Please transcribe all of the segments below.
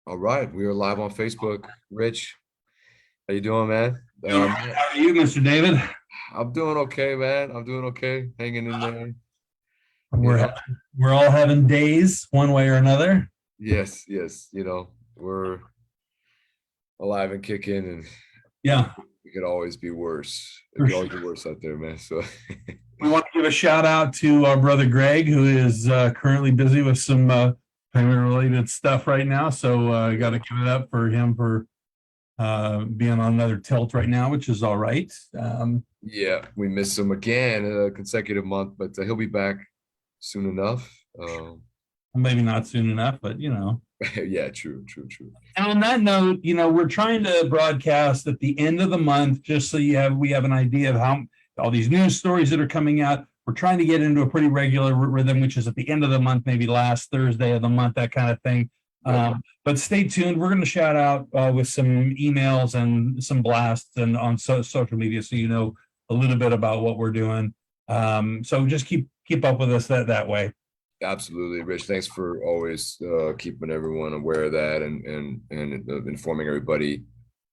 All right, we are live on Facebook. Rich, how you doing, man? How are you, Mr. David? I'm doing okay, man. I'm doing okay, hanging in there. You We're know, we're all having days one way or another. yes, yes. We're alive and kicking, and Yeah. it could always be worse. It For could always sure. be worse out there, man. So, We want to give a shout out to our brother Greg, who is currently busy with some payment related stuff right now. So got to give it up for him for being on another tilt right now, which is all right. yeah, we missed him again, a consecutive month, but he'll be back soon enough. Maybe not soon enough, but Yeah, true, true, true. And on that note, we're trying to broadcast at the end of the month, just so we have an idea of how all these news stories that are coming out. We're trying to get into a pretty regular rhythm, which is at the end of the month, maybe last Thursday of the month, that kind of thing. Right. But stay tuned. We're going to shout out with some emails and some blasts and on social media, so you know a little bit about what we're doing. So just keep up with us that way. Absolutely, Rich. Thanks for always keeping everyone aware of that and informing everybody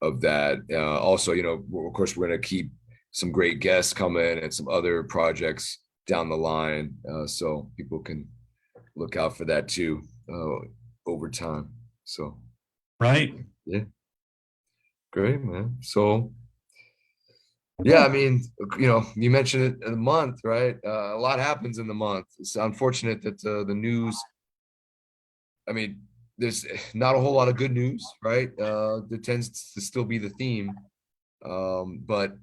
of that. Also, of course, we're going to keep some great guests coming and some other projects down the line, so people can look out for that too over time. So, Right. yeah, great, man. So, yeah, I mean, you mentioned it in the month, right? A lot happens in the month. It's unfortunate that the news, I mean, there's not a whole lot of good news, right? There tends to still be the theme, but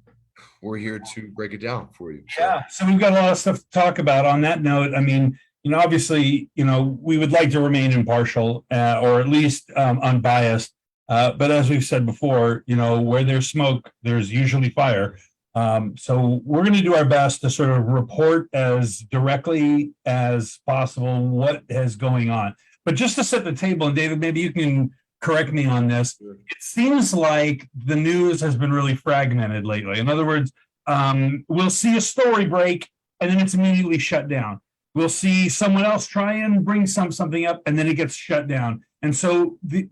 we're here to break it down for you. Yeah, so we've got a lot of stuff to talk about. On that note, I mean, obviously, we would like to remain impartial or at least unbiased. But as we've said before, where there's smoke, there's usually fire. So we're going to do our best to sort of report as directly as possible what is going on. But just to set the table, and David, maybe you can correct me on this. It seems like the news has been really fragmented lately. In other words, we'll see a story break and then it's immediately shut down. We'll see someone else try and bring something up and then it gets shut down. And so the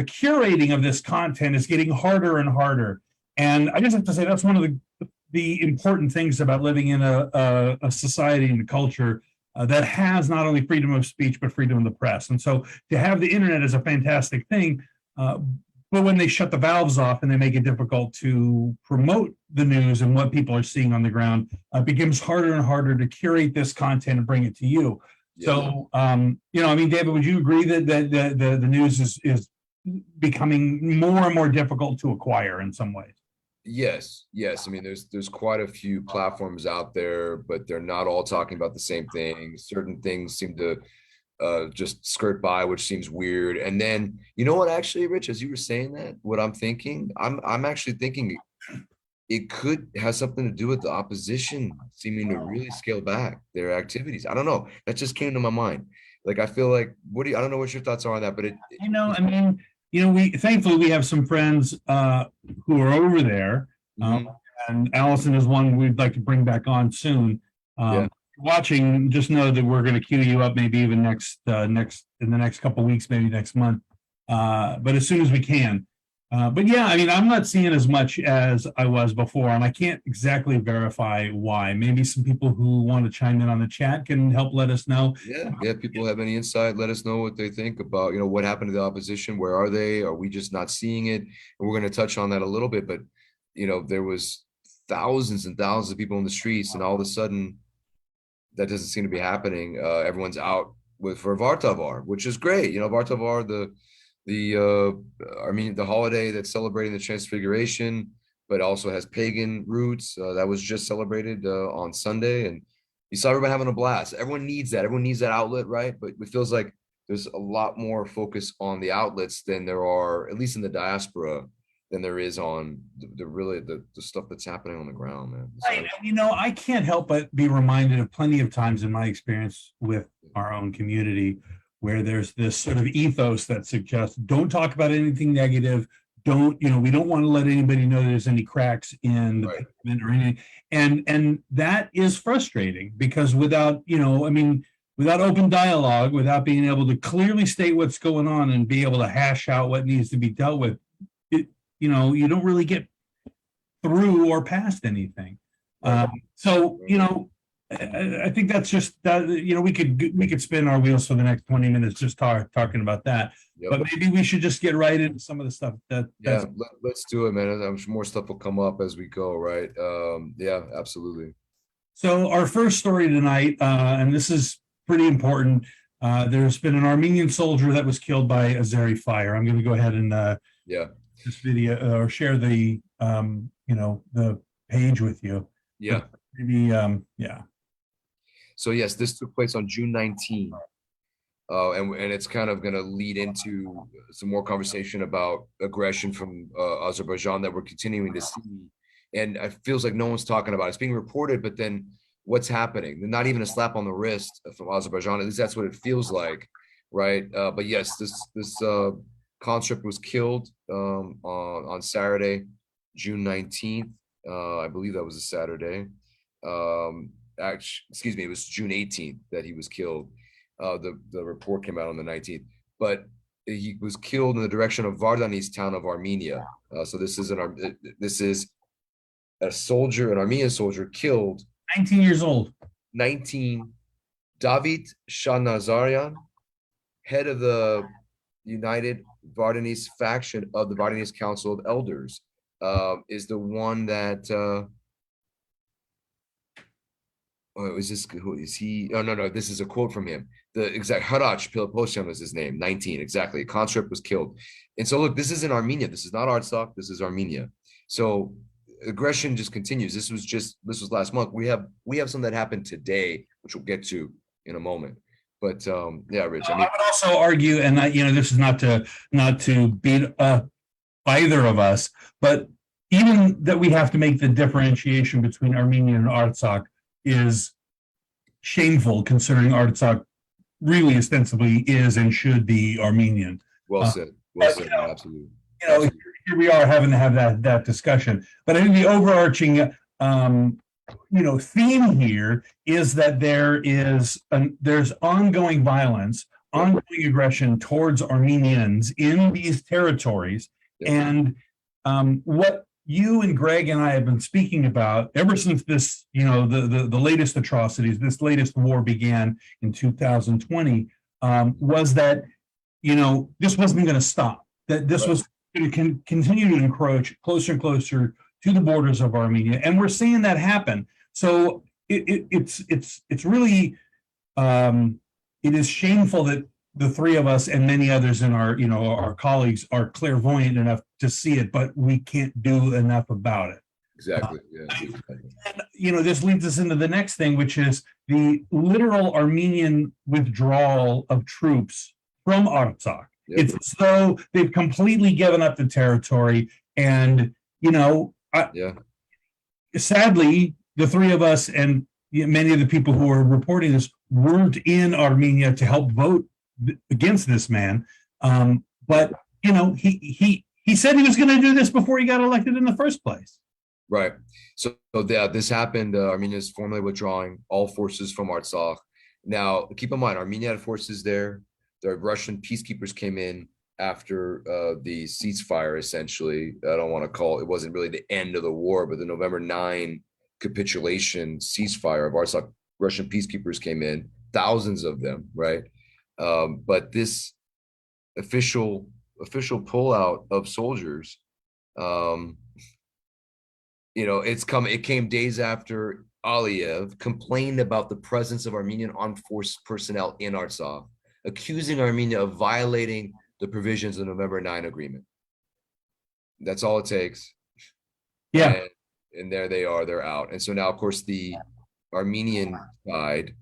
curating of this content is getting harder and harder. And I just have to say that's one of the important things about living in a society and a culture that has not only freedom of speech but freedom of the press. And so to have the internet is a fantastic thing. But when they shut the valves off and they make it difficult to promote the news and what people are seeing on the ground, it becomes harder and harder to curate this content and bring it to you. Yeah. So, I mean, David, would you agree that the news is becoming more and more difficult to acquire in some ways? Yes. I mean, there's quite a few platforms out there, but they're not all talking about the same thing. Certain things seem to just skirt by, which seems weird. And then, you know what, actually, Rich, as you were saying that, what I'm thinking, I'm actually thinking it could have something to do with the opposition seeming to really scale back their activities. I don't know. That just came to my mind. Like, I feel like, I don't know what your thoughts are on that, but I mean, we thankfully we have some friends who are over there, and Allison is one we'd like to bring back on soon. Yeah. Watching, just know that we're going to queue you up maybe even next in the next couple of weeks, maybe next month, but as soon as we can. But yeah, I mean, I'm not seeing as much as I was before, and I can't exactly verify why. Maybe some people who want to chime in on the chat can help let us know. Yeah. People have any insight, let us know what they think about, what happened to the opposition. Where are they? Are we just not seeing it? And we're going to touch on that a little bit, but there was thousands and thousands of people in the streets, and all of a sudden, that doesn't seem to be happening. Everyone's out for Vartavar, which is great. Vartavar, the Armenian, the holiday that's celebrating the Transfiguration, but also has pagan roots. That was just celebrated on Sunday, and you saw everyone having a blast. Everyone needs that. Everyone needs that outlet, right? But it feels like there's a lot more focus on the outlets than there are, at least in the diaspora, than there is on the stuff that's happening on the ground, man. So, right. I can't help but be reminded of plenty of times in my experience with our own community where there's this sort of ethos that suggests don't talk about anything negative. We don't want to let anybody know there's any cracks in the pavement or anything. And that is frustrating because without, I mean, without open dialogue, without being able to clearly state what's going on and be able to hash out what needs to be dealt with, you don't really get through or past anything. So, I think that's just that, we could spin our wheels for the next 20 minutes just talking about that. Yep. But maybe we should just get right into some of the stuff let's do it, man. I'm sure more stuff will come up as we go, right? Yeah, absolutely. So our first story tonight, and this is pretty important. There's been an Armenian soldier that was killed by Azeri fire. I'm going to go ahead and this video or share the the page with you. Yeah. Maybe So yes, this took place on June 19th. And it's kind of going to lead into some more conversation about aggression from Azerbaijan that we're continuing to see. And it feels like no one's talking about it. It's being reported, but then what's happening? Not even a slap on the wrist from Azerbaijan. At least that's what it feels like, right? But yes, this conscript was killed on Saturday, June 19th. I believe that was a Saturday. Excuse me, it was June 18th that he was killed. The report came out on the 19th, but he was killed in the direction of Vardanis town of Armenia. So this is a soldier, an Armenian soldier killed. 19 years old. 19. David Shahnazarian, head of the United Vardanis faction of the Vardanis Council of Elders, is the one that is this, who is he? Oh, no, this is a quote from him. The exact Arach Media was his name, 19, exactly. A conscript was killed. And so look, this is in Armenia. This is not Artsakh, this is Armenia. So aggression just continues. This was last month. We have something that happened today, which we'll get to in a moment. But yeah, Rich, I would also argue, and this is not to beat up either of us, but even that we have to make the differentiation between Armenian and Artsakh is shameful, considering Artsakh really ostensibly is and should be Armenian. Well said. Absolutely. Here we are having to have that discussion. But I think the overarching theme here is that there's ongoing violence, ongoing aggression towards Armenians in these territories. Yep. And what you and Greg and I have been speaking about ever since this, the latest atrocities, this latest war began in 2020, was that, this wasn't going to stop, that this was going to continue to encroach closer and closer to the borders of Armenia. And we're seeing that happen. So it's really, it is shameful that the three of us and many others in our colleagues are clairvoyant enough to see it, but we can't do enough about it. Exactly. And, this leads us into the next thing, which is the literal Armenian withdrawal of troops from Artsakh. Yep. It's as though they've completely given up the territory. And, sadly, the three of us and many of the people who are reporting this weren't in Armenia to help vote against this man. But, he said he was going to do this before he got elected in the first place. Right. So this happened. Armenia is formally withdrawing all forces from Artsakh. Now, keep in mind, Armenia had forces there. The Russian peacekeepers came in after the ceasefire, essentially. I don't want to call it wasn't really the end of the war, but the November 9 capitulation ceasefire of Artsakh, Russian peacekeepers came in, thousands of them, right? But this official pullout of soldiers, it came days after Aliyev complained about the presence of Armenian armed force personnel in Artsakh, accusing Armenia of violating the provisions of the November 9 agreement. That's all it takes. Yeah. And there they are, they're out. And so now, of course, the Armenian side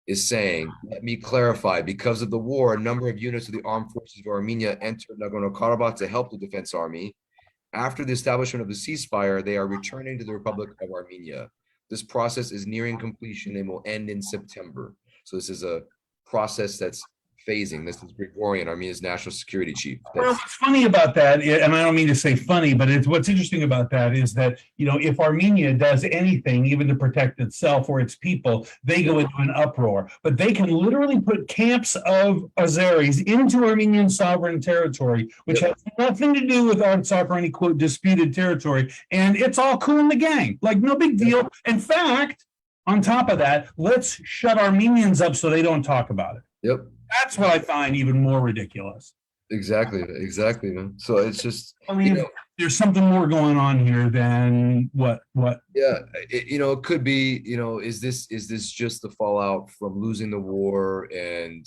is saying, let me clarify, because of the war, a number of units of the armed forces of Armenia entered Nagorno-Karabakh to help the defense army. After the establishment of the ceasefire, they are returning to the Republic of Armenia. This process is nearing completion and will end in September. So this is a process that's phasing. This is Grigorian, Armenia's national security chief. Well, what's funny about that, and I don't mean to say funny, but what's interesting about that is that, if Armenia does anything, even to protect itself or its people, they go into an uproar. But they can literally put camps of Azeris into Armenian sovereign territory, which has nothing to do with Artsakh or any quote disputed territory, and it's all cool in the gang, like no big deal. In fact, on top of that, let's shut Armenians up so they don't talk about it. Yep. That's what I find even more ridiculous. Exactly, man. So it's just, I mean, there's something more going on here than what. Yeah, it could be, is this just the fallout from losing the war and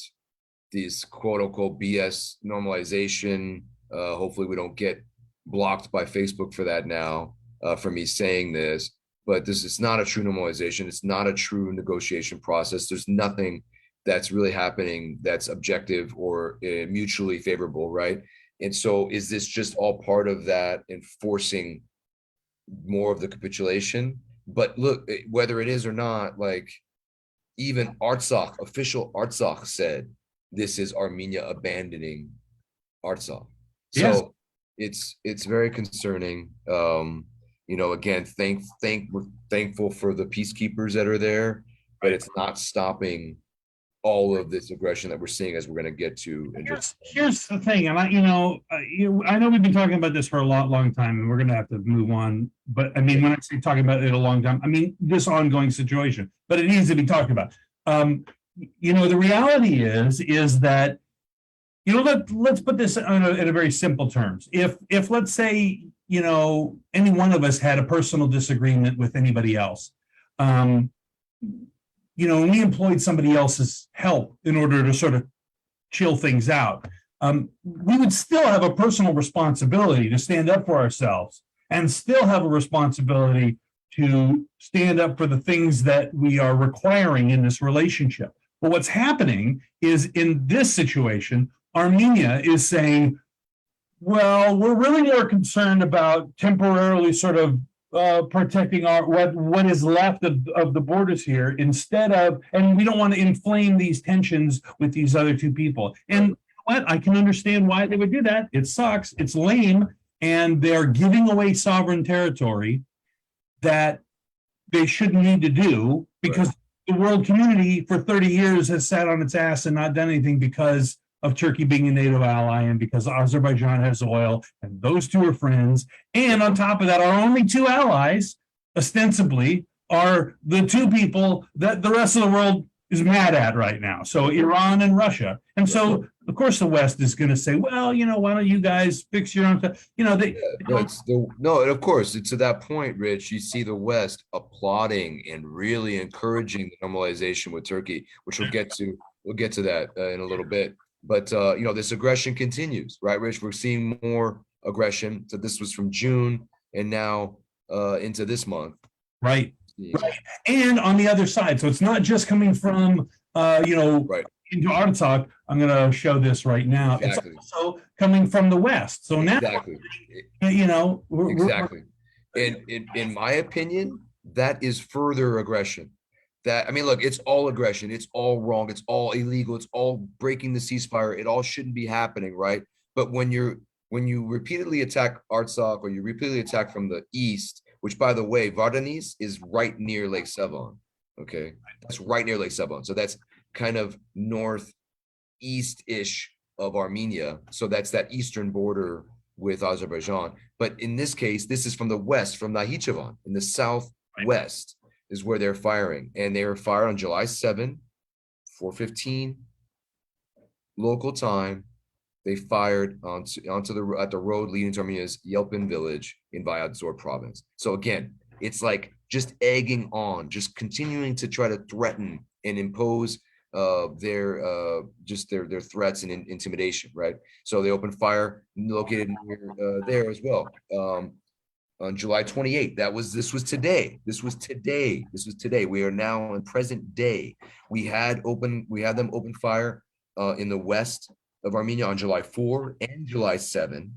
these quote unquote BS normalization? Hopefully we don't get blocked by Facebook for that now, for me saying this, but this is not a true normalization. It's not a true negotiation process. There's nothing that's really happening that's objective or mutually favorable, right? And so is this just all part of that enforcing more of the capitulation? But look, whether it is or not, like even Artsakh, official Artsakh said, this is Armenia abandoning Artsakh. So yes, it's very concerning. Again, we're thankful for the peacekeepers that are there, but it's not stopping all of this aggression that we're seeing, as we're going to get to. Here's the thing, and I know we've been talking about this for a long time, and we're going to have to move on. But I mean, when I say talking about it a long time, I mean this ongoing situation. But it needs to be talked about. The reality is that let's put this in a very simple terms. If let's say any one of us had a personal disagreement with anybody else. We employed somebody else's help in order to sort of chill things out. We would still have a personal responsibility to stand up for ourselves and still have a responsibility to stand up for the things that we are requiring in this relationship. But what's happening is in this situation, Armenia is saying, well, we're really more concerned about temporarily sort of protecting what is left of the borders here instead of, and we don't want to inflame these tensions with these other two people. And I can understand why they would do that. It sucks. It's lame. And they're giving away sovereign territory that they shouldn't need to do because the world community for 30 years has sat on its ass and not done anything because of Turkey being a NATO ally and because Azerbaijan has oil and those two are friends. And on top of that, our only two allies, ostensibly, are the two people that the rest of the world is mad at right now. So Iran and Russia. And so, of course, the West is going to say, well, why don't you guys fix your own stuff? Of course, to that point, Rich, you see the West applauding and really encouraging the normalization with Turkey, which we'll get to that in a little bit. But, this aggression continues, right, Rich? We're seeing more aggression. So this was from June and now into this month. Right. And on the other side. So it's not just coming from, into Artsakh. I'm going to show this right now. Exactly. It's also coming from the West. So now, exactly. And in my opinion, that is further aggression. Look, it's all aggression. It's all wrong. It's all illegal. It's all breaking the ceasefire. It all shouldn't be happening, right? But when you repeatedly attack Artsakh or you repeatedly attack from the east, which, by the way, Vardanis is right near Lake Sevan. Okay, that's right near Lake Sevan. So that's kind of northeast-ish of Armenia. So that's that eastern border with Azerbaijan. But in this case, this is from the west, from Nakhichevan, in the southwest. Is where they're firing, and they were fired on July 7, 4:15 local time. They fired onto the road leading to Armenia's Yelpin village in Vyadzor province. So again, it's like just egging on, just continuing to try to threaten and impose their threats and intimidation, right? So they opened fire located near there as well. On July 28th, this was today. We are now in present day. We had them open fire in the west of Armenia on July 4 and July 7.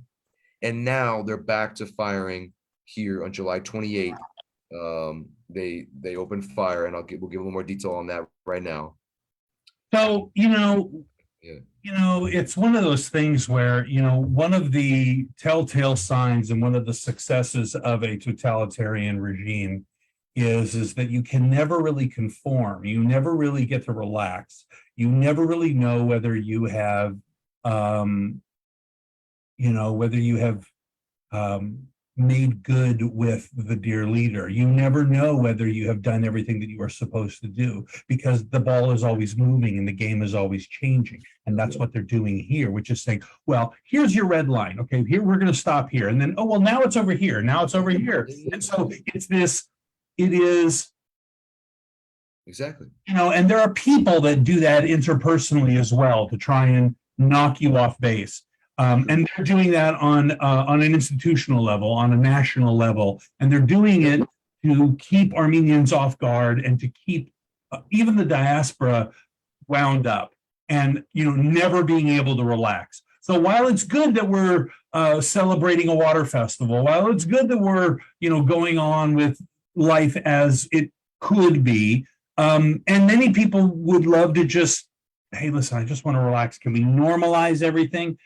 And now they're back to firing here on July 28th. They opened fire, and we'll give a little more detail on that right now. So, It's one of those things where, one of the telltale signs and one of the successes of a totalitarian regime is that you can never really conform. You never really get to relax. You never really know whether you have, um, whether you have made good with the dear leader. You never know whether you have done everything that you are supposed to do, because the ball is always moving and the game is always changing. And that's what they're doing here, which is saying, well, here's your red line. Okay, here we're going to stop here. And then, oh, well, now it's over here. Now it's over here. And so it is, Exactly. and there are people that do that interpersonally as well to try and knock you off base. And they're doing that on an institutional level, on a national level, and they're doing it to keep Armenians off guard and to keep even the diaspora wound up and never being able to relax. So while it's good that we're celebrating a water festival, while it's good that we're going on with life as it could be, and many people would love to just, hey, listen, I just want to relax. Can we normalize everything?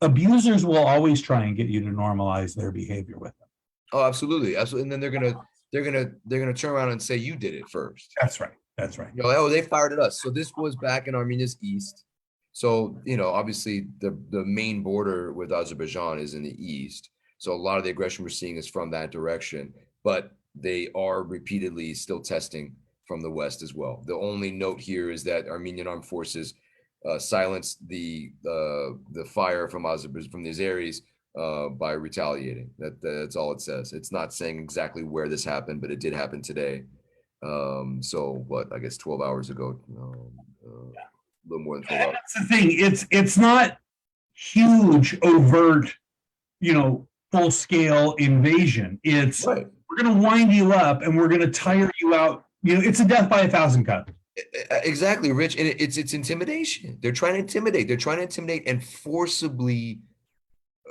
Abusers will always try and get you to normalize their behavior with them. Oh, absolutely. Absolutely. And then they're gonna turn around and say you did it first. That's right. That's right. Oh, they fired at us. So this was back in Armenia's east. So, obviously the main border with Azerbaijan is in the east. So a lot of the aggression we're seeing is from that direction, but they are repeatedly still testing from the west as well. The only note here is that Armenian armed forces silenced the fire from Azerbaijan, from the Azeris, by retaliating. That's all it says. It's not saying exactly where this happened, but it did happen today. So what, I guess 12 hours ago, a little more than 12 hours. That's the thing. It's not huge, overt, full scale invasion. It's right. We're going to wind you up and we're going to tire you out. It's a death by 1,000 cuts. Exactly, Rich. And it's intimidation. They're trying to intimidate. They're trying to intimidate and forcibly.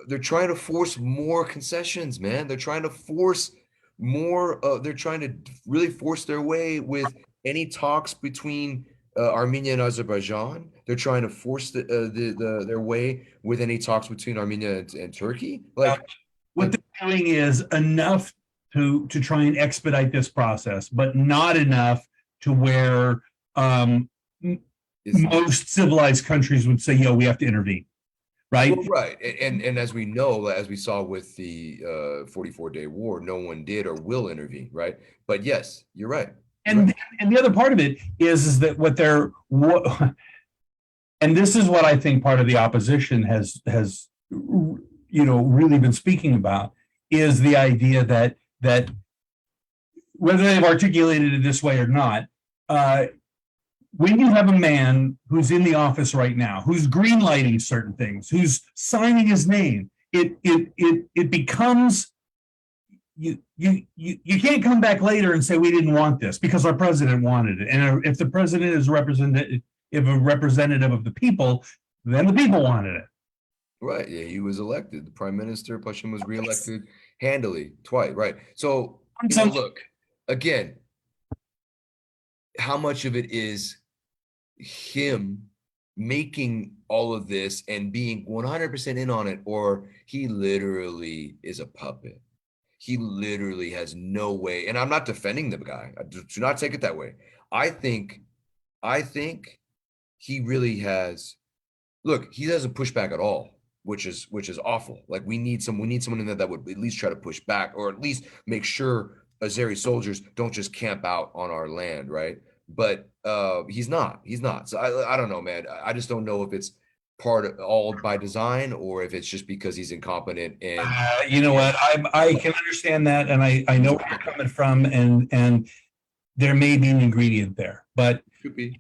They're trying to force more concessions, man. They're trying to force more. They're trying to really force their way with any talks between Armenia and Azerbaijan. They're trying to force their way with any talks between Armenia and Turkey. Like what they're doing is enough to try and expedite this process, but not enough to where most civilized countries would say, "Yo, we have to intervene." Right. Well, right. And as we know, as we saw with the 44-day war, no one did or will intervene. Right. But yes, you're right. And the other part of it is that and this is what I think part of the opposition has really been speaking about, is the idea that whether they've articulated it this way or not, when you have a man who's in the office right now, who's greenlighting certain things, who's signing his name, it becomes you can't come back later and say we didn't want this because our president wanted it. And if the president is a representative of the people, then the people wanted it. Right. Yeah, he was elected. The prime minister, Pashin, was reelected handily twice. Right. So look, again, how much of it is him making all of this and being 100% in on it, or he literally is a puppet? He literally has no way, and I'm not defending the guy. I do not take it that way. I think he really has. Look, he doesn't push back at all, which is awful. Like we need someone in there that would at least try to push back, or at least make sure Azeri soldiers don't just camp out on our land, right? But he's not. So I don't know, man. I just don't know if it's all by design or if it's just because he's incompetent. And you know what, I can understand that, and I know where you're coming from, and there may be an ingredient there, but it could be.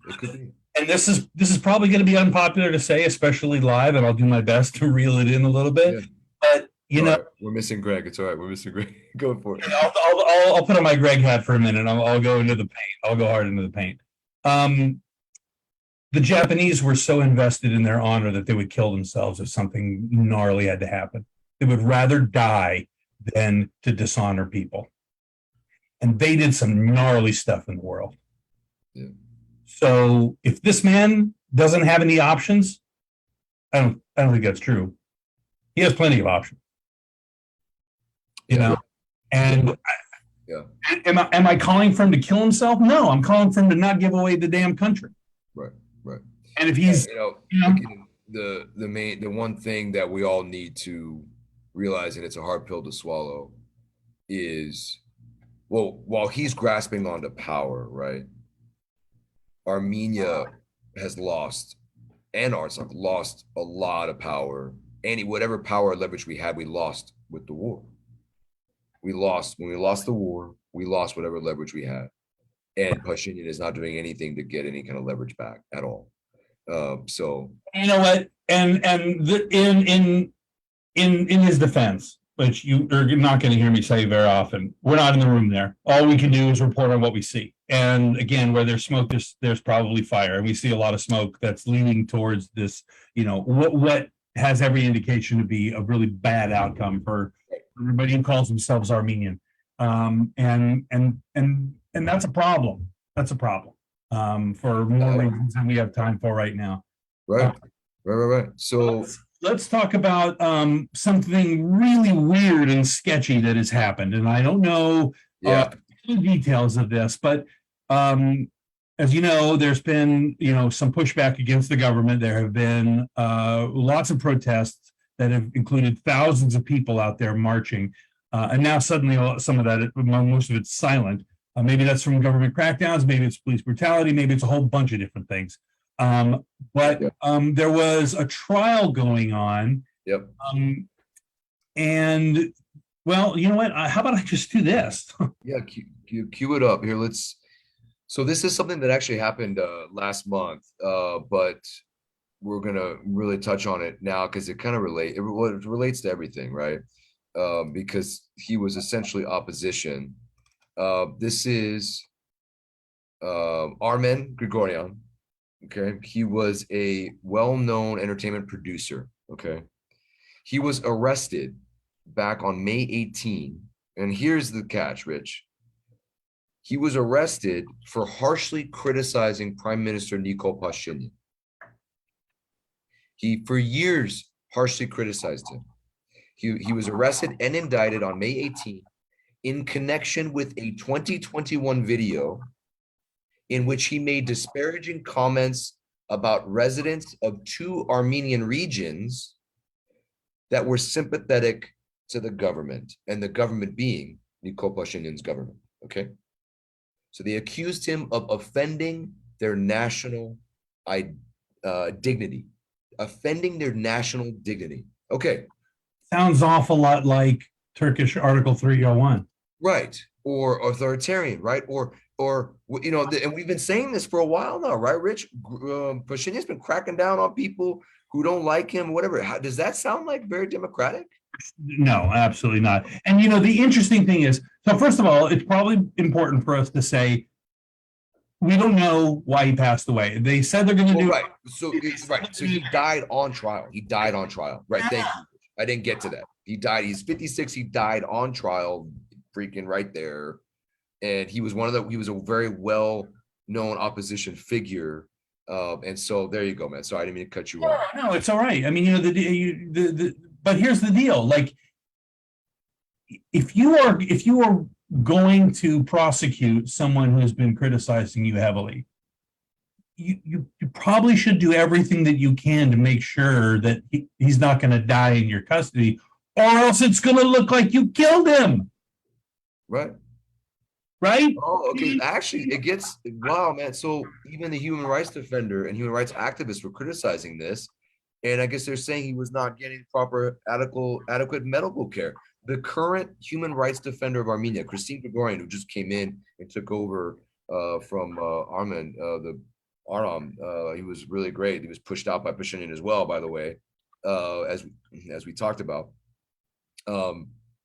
And this is probably going to be unpopular to say, especially live, and I'll do my best to reel it in a little bit. Yeah. But we're missing Greg. It's all right. We're missing Greg. Go for it. I'll put on my Greg hat for a minute. I'll go into the paint. I'll go hard into the paint. The Japanese were so invested in their honor that they would kill themselves if something gnarly had to happen. They would rather die than to dishonor people. And they did some gnarly stuff in the world. Yeah. So if this man doesn't have any options. I don't think that's true. He has plenty of options. You know, and yeah. Am I calling for him to kill himself? No, I'm calling for him to not give away the damn country. Right. And if he's, the one thing that we all need to realize, and it's a hard pill to swallow, is, well, while he's grasping onto power, right? Armenia has lost, and Artsakh lost a lot of power. Whatever power leverage we had, we lost with the war. When we lost the war, we lost whatever leverage we had. And Pashinyan is not doing anything to get any kind of leverage back at all. So you know what? And in his defense, which you are not going to hear me say very often, we're not in the room there. All we can do is report on what we see. And again, where there's smoke, there's probably fire. And we see a lot of smoke that's leaning towards this, what has every indication to be a really bad outcome for everybody who calls themselves Armenian. And that's a problem. That's a problem for more reasons than we have time for right now. Right. So let's talk about something really weird and sketchy that has happened. And I don't know the details of this, but as you know, there's been some pushback against the government. There have been lots of protests that have included thousands of people out there marching. And now suddenly some of that, most of it's silent. Maybe that's from government crackdowns, maybe it's police brutality, maybe it's a whole bunch of different things. But there was a trial going on. Yep. And well, you know what? How about I just do this? Yeah, cue it up here. So this is something that actually happened last month, but we're gonna really touch on it now because it kind of relates to everything, right? Because he was essentially opposition. This is Armen Grigoryan. Okay, he was a well-known entertainment producer. Okay, he was arrested back on May 18, and here's the catch, Rich. He was arrested for harshly criticizing Prime Minister Nikol Pashinyan. He, for years, harshly criticized him. He was arrested and indicted on May 18 in connection with a 2021 video in which he made disparaging comments about residents of two Armenian regions that were sympathetic to the government, and the government being Nikol Pashinyan's government, okay? So they accused him of offending their national dignity, offending their national dignity. Okay. Sounds awful lot like Turkish Article 301. Right, or authoritarian, right? Or and we've been saying this for a while now, right, Rich? Pashinyan's been cracking down on people who don't like him, whatever. Does that sound like very democratic? No, absolutely not. And the interesting thing is, so first of all, it's probably important for us to say we don't know why he passed away. They said they're going to do right. So he died on trial. Right. Thank you. I didn't get to that. He died. He's 56. He died on trial, freaking right there. And he was he was a very well-known opposition figure. And so there you go, man. So I didn't mean to cut you off. No, it's all right. I mean, but here's the deal. Like, if you are going to prosecute someone who has been criticizing you heavily, you probably should do everything that you can to make sure that he's not going to die in your custody, or else it's going to look like you killed him. Right. Oh, okay. Actually, it gets wow, man. So even the human rights defender and human rights activists were criticizing this, and I guess they're saying he was not getting proper, adequate medical care. The current human rights defender of Armenia, Christine Grigoryan, who just came in and took over from Armen, Aram, he was really great. He was pushed out by Pashinyan as well, by the way, as we talked about.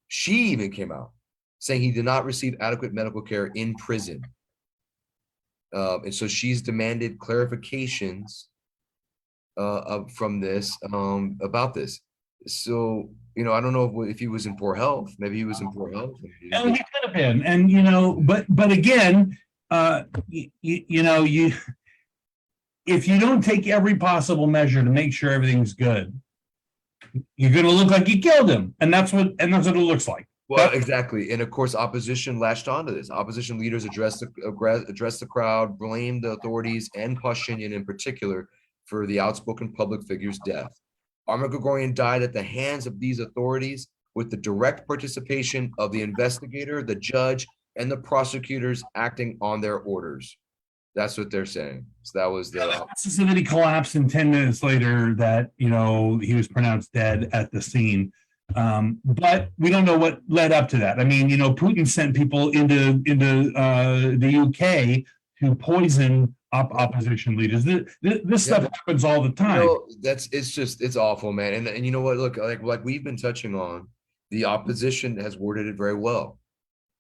She even came out saying he did not receive adequate medical care in prison. And so she's demanded clarifications from this, about this. So, I don't know if he was in poor health. Maybe he was in poor health. And he could have been. And, but again, if you don't take every possible measure to make sure everything's good, you're going to look like you killed him, and that's what it looks like. Well, exactly. And of course, opposition latched onto this. Opposition leaders addressed the crowd, blamed the authorities and Pashinyan in particular for the outspoken public figure's death. Armor Grigorian died at the hands of these authorities with the direct participation of the investigator, the judge, and the prosecutors acting on their orders. That's what they're saying. So that was the. So that he collapsed, and 10 minutes later, that he was pronounced dead at the scene. But we don't know what led up to that. I mean, Putin sent people into the UK to poison opposition leaders. This stuff happens all the time. It's awful, man. And you know what? Look, like we've been touching on, the opposition has worded it very well.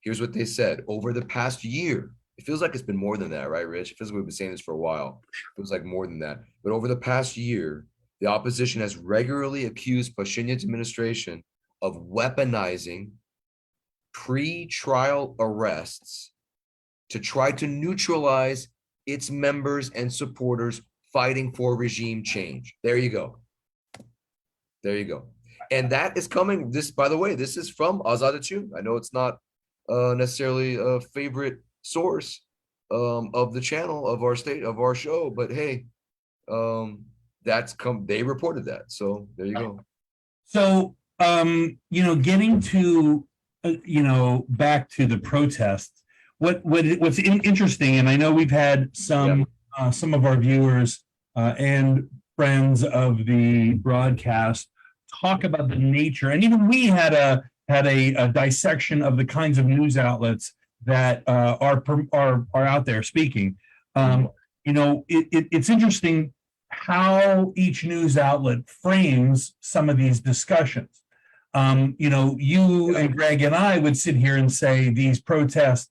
Here's what they said: over the past year, it feels like it's been more than that, right, Rich? It feels like we've been saying this for a while. It feels like more than that. But over the past year, the opposition has regularly accused Pashinyan's administration of weaponizing pre-trial arrests to try to neutralize its members and supporters fighting for regime change. There you go. There you go. And that is coming. This, by the way, this is from Azad Achun. I know it's not necessarily a favorite source of the channel of our show, but hey, they reported that. So there you go. So getting to back to the protests, what's interesting, and I know we've had some of our viewers and friends of the broadcast talk about the nature, and even we had a dissection of the kinds of news outlets that are out there speaking. It's interesting how each news outlet frames some of these discussions. You and Greg and I would sit here and say these protests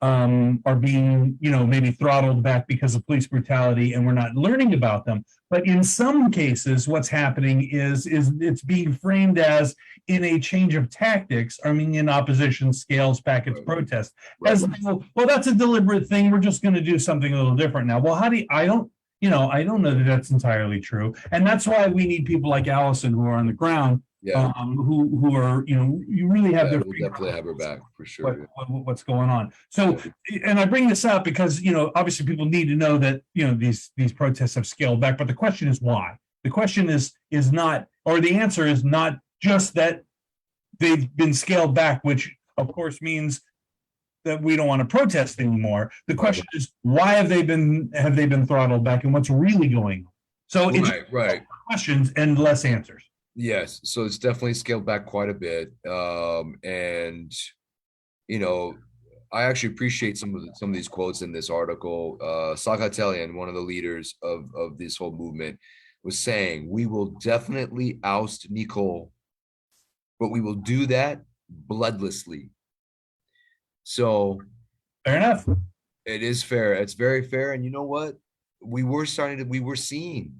are being, maybe throttled back because of police brutality, and we're not learning about them. But in some cases, what's happening is it's being framed as, in a change of tactics, Armenian opposition scales back its protest. As well, that's a deliberate thing. We're just going to do something a little different now. Well, I don't know that that's entirely true, and that's why we need people like Allison who are on the ground. Who are, you really have their. We'll definitely have her back for sure. What's going on? So, and I bring this up because, obviously people need to know that, these protests have scaled back, but the question is why? The question is not, or the answer is not just that they've been scaled back, which of course means that we don't want to protest anymore. The question is, why have they been throttled back, and what's really going on? So it's questions and less answers. Yes, so it's definitely scaled back quite a bit, and I actually appreciate some of these quotes in this article. Sakatelian, one of the leaders of this whole movement, was saying, "We will definitely oust Nicole, but we will do that bloodlessly." So, fair enough. It is fair. It's very fair, and you know what? We were seeing,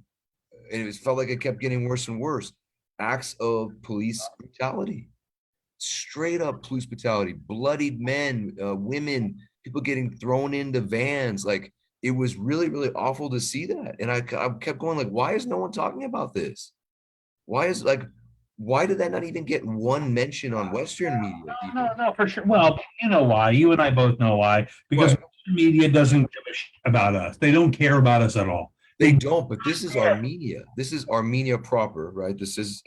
and it felt like it kept getting worse and worse. Acts of police brutality, straight up police brutality, bloodied men, women, people getting thrown into vans. Like, it was really, really awful to see that. And I kept going, like, why is no one talking about this? Why did that not even get one mention on Western media? No, for sure. Well, you know why. You and I both know why. Because Western media doesn't give a shit about us. They don't care about us at all. They don't, but this is Armenia. This is Armenia proper, right? This is,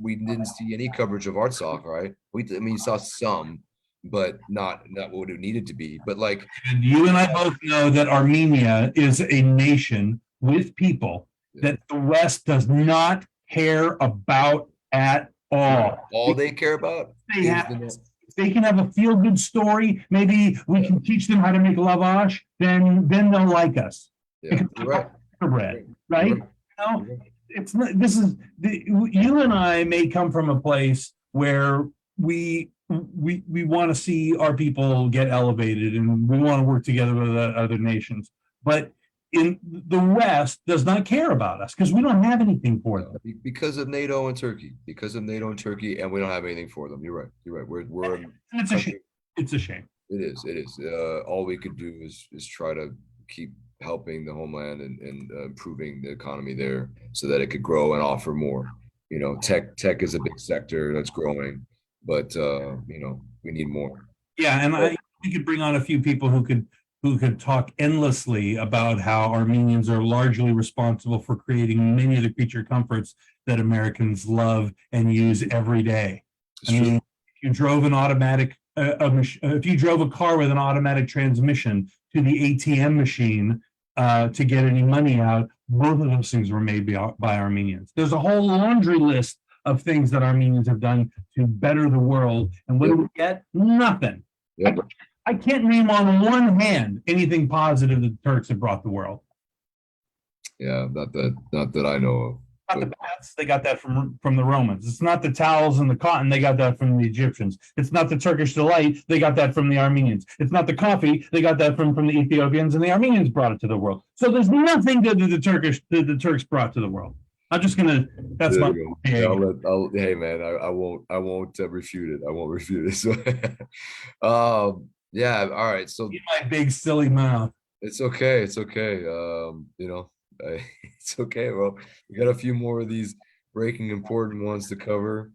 we didn't see any coverage of Artsakh, right? We saw some, but not what it needed to be. But and you and I both know that Armenia is a nation with people that the West does not care about at all. All they care about they can have a feel-good story. Maybe we can teach them how to make lavash. Then they'll like us. Yeah, right. Bread, right? It's not. This is you and I may come from a place where we want to see our people get elevated, and we want to work together with other nations. But in the West does not care about us because we don't have anything for them. Because of NATO and Turkey. And we don't have anything for them. You're right. We're it's a shame. It's a shame. It is. All we could do is try to keep helping the homeland and improving the economy there so that it could grow and offer more. You know, tech is a big sector that's growing, but you know, we need more. Yeah, and we could bring on a few people who could talk endlessly about how Armenians are largely responsible for creating many of the creature comforts that Americans love and use every day. It's I true. mean, if you drove an automatic, if you drove a car with an automatic transmission to the ATM machine to get any money out, both of those things were made by Armenians. There's a whole laundry list of things that Armenians have done to better the world, and what do we get? Nothing. Yep. I can't name on one hand anything positive that the Turks have brought the world. Yeah, not that I know of. Not the baths, they got that from the Romans. It's not the towels and the cotton, they got that from the Egyptians. It's not the Turkish delight, they got that from the Armenians. It's not the coffee, they got that from the Ethiopians, and the Armenians brought it to the world. So there's nothing good that the Turks brought to the world. I'm just gonna. That's my. Yeah, hey man, I won't refute it. I won't refute it. So, yeah, all right. So my big silly mouth. It's okay. It's okay. You know, it's okay. Well, we got a few more of these breaking important ones to cover,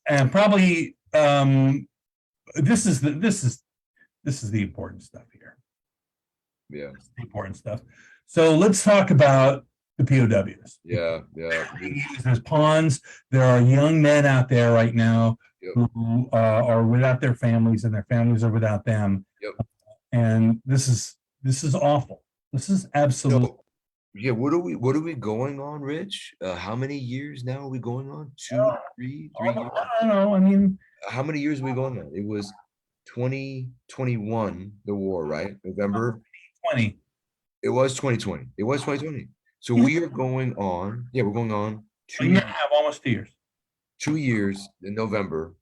and probably this is the important stuff here. Yeah, the important stuff. So let's talk about the POWs. Yeah. Used as pawns. There are young men out there right now who are without their families, and their families are without them. And this is awful. This is absolutely. So, yeah, what are we going on, Rich? How many years now are we going on? 2, 3 years? I don't know. I mean, how many years are we going on? It was 2021, the war, right? November 2020. It was 2020. It was 2020. So we are going on. Yeah, we're going on 2 years. Almost 2 years. 2 years in November,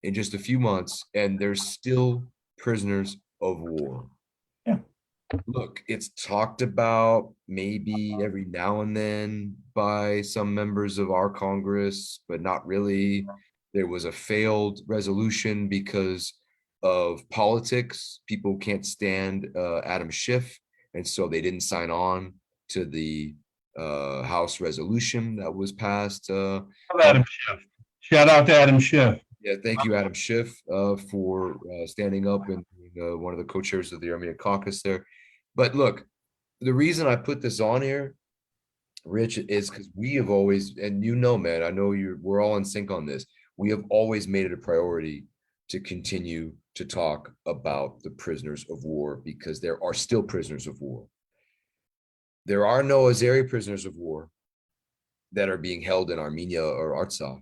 in just a few months, and there's still prisoners of war. Yeah. Look, it's talked about maybe every now and then by some members of our Congress, but not really. There was a failed resolution because of politics. People can't stand Adam Schiff, and so they didn't sign on to the House resolution that was passed. Adam Schiff. Shout out to Adam Schiff. Yeah, thank you, Adam Schiff, for standing up and being one of the co-chairs of the Armenian caucus there. But look, the reason I put this on here, Rich, is because we have always, and you know, man, I know we're all in sync on this. We have always made it a priority to continue to talk about the prisoners of war, because there are still prisoners of war. There are no Azeri prisoners of war that are being held in Armenia or Artsakh.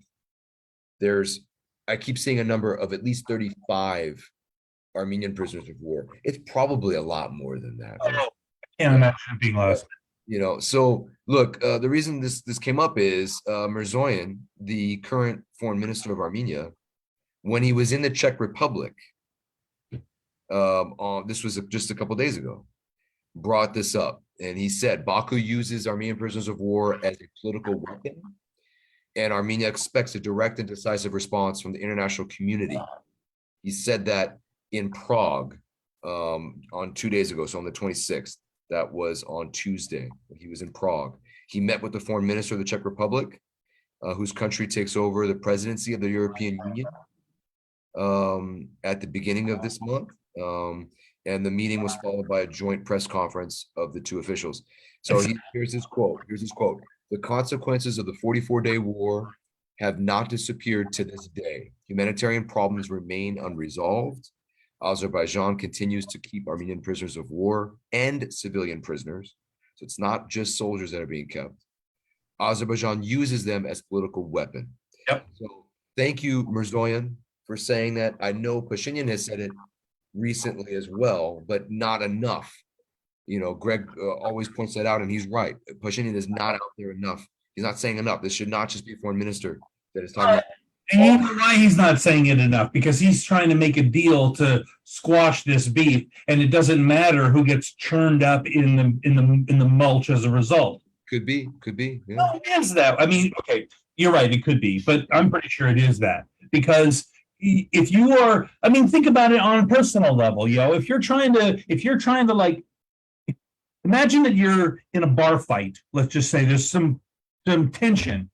I keep seeing a number of at least 35 Armenian prisoners of war. It's probably a lot more than that. Right? I can't imagine it being less. You know, so look, the reason this came up is Mirzoyan, the current foreign minister of Armenia, when he was in the Czech Republic, this was just a couple of days ago, brought this up. And he said, Baku uses Armenian prisoners of war as a political weapon, and Armenia expects a direct and decisive response from the international community. He said that in Prague on 2 days ago, so on the 26th, that was on Tuesday. He was in Prague. He met with the foreign minister of the Czech Republic, whose country takes over the presidency of the European Union at the beginning of this month. And the meeting was followed by a joint press conference of the two officials. So here's his quote. The consequences of the 44-day war have not disappeared to this day. Humanitarian problems remain unresolved. Azerbaijan continues to keep Armenian prisoners of war and civilian prisoners. So it's not just soldiers that are being kept. Azerbaijan uses them as political weapon. Yep. So thank you, Mirzoyan, for saying that. I know Pashinyan has said it recently as well, but not enough. You know, Greg always points that out, and he's right. Pashinyan is not out there enough. He's not saying enough. This should not just be a foreign minister that is talking about. And you know why he's not saying it enough? Because he's trying to make a deal to squash this beef, and it doesn't matter who gets churned up in the mulch as a result. Could be. Yeah. No, it is that. I mean, okay, you're right. It could be, but I'm pretty sure it is that, because if you are, I mean, think about it on a personal level, if you're trying to like, Imagine that you're in a bar fight. Let's just say there's some tension.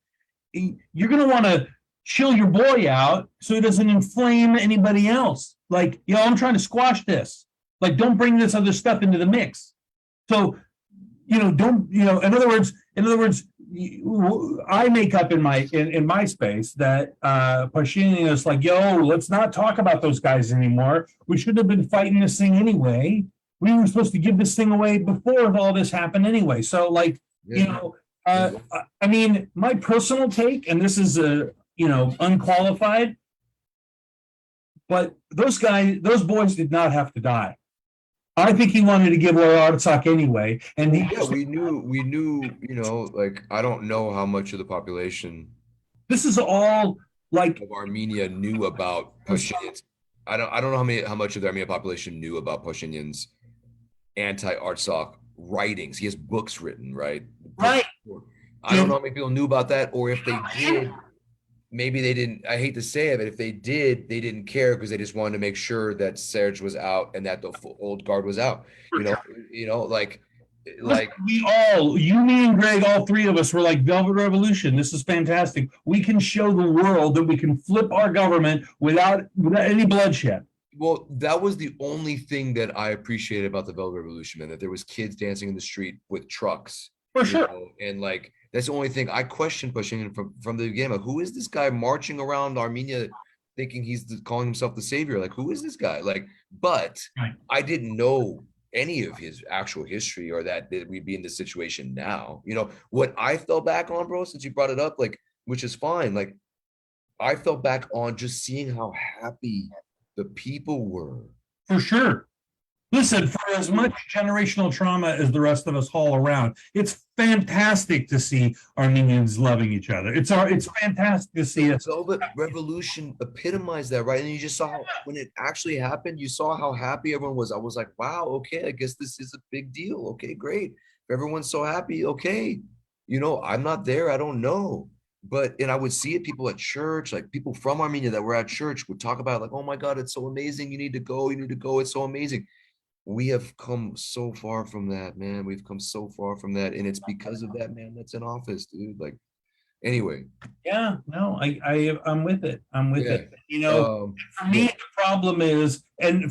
You're going to want to chill your boy out so he doesn't inflame anybody else. Like, I'm trying to squash this. Like, don't bring this other stuff into the mix. So, don't, in other words, I make up in my space that Pashinyan is like, yo, let's not talk about those guys anymore. We should have been fighting this thing anyway. We were supposed to give this thing away before all this happened anyway. So, like, I mean, my personal take, and this is unqualified, but those boys did not have to die. I think he wanted to give away Artsakh anyway, and we knew, like, I don't know how much of the population this is all like of Armenia knew about Pashinyan's. I don't know how much of the Armenian population knew about Pashinyan's anti-Artsakh writings. He has books written, right? Right. I don't know how many people knew about that, or if they did, maybe they didn't. I hate to say it, but if they did, they didn't care because they just wanted to make sure that Serge was out and that the old guard was out. Like we all, you, me, and Greg, all three of us were like, Velvet Revolution. This is fantastic. We can show the world that we can flip our government without any bloodshed. Well, that was the only thing that I appreciated about the Velvet Revolution, man, that there was kids dancing in the street with trucks. For sure. And like, that's the only thing I questioned pushing from the beginning. Like, who is this guy marching around Armenia thinking he's calling himself the savior? Like, who is this guy? Like, but right. I didn't know any of his actual history or that we'd be in this situation now. What I fell back on, bro, since you brought it up, like, which is fine. Like, I fell back on just seeing how happy the people were. For sure. Listen, for as much generational trauma as the rest of us haul around, it's fantastic to see Armenians loving each other. It's fantastic to see it. Velvet Revolution epitomized that, right? And you just saw how, when it actually happened, you saw how happy everyone was. I was like, wow, okay, I guess this is a big deal. Okay, great. If everyone's so happy, okay. I'm not there. I don't know. And I would see it, people at church, like people from Armenia that were at church would talk about it, like, oh my God, it's so amazing. You need to go. It's so amazing. We have come so far from that, man. We've come so far from that. And it's because of that man that's in office, dude. Like, anyway. Yeah, no, I'm with it. I'm with it. For me, the problem is, and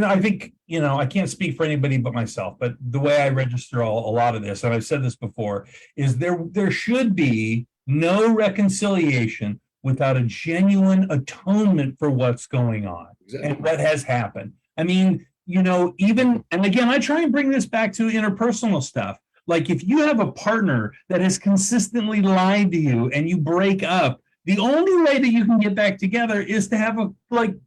I think, I can't speak for anybody but myself, but the way I register a lot of this, and I've said this before, is there should be no reconciliation without a genuine atonement for what's going on and what has happened. I mean, even, and again, I try and bring this back to interpersonal stuff. Like, if you have a partner that has consistently lied to you and you break up, the only way that you can get back together is to have a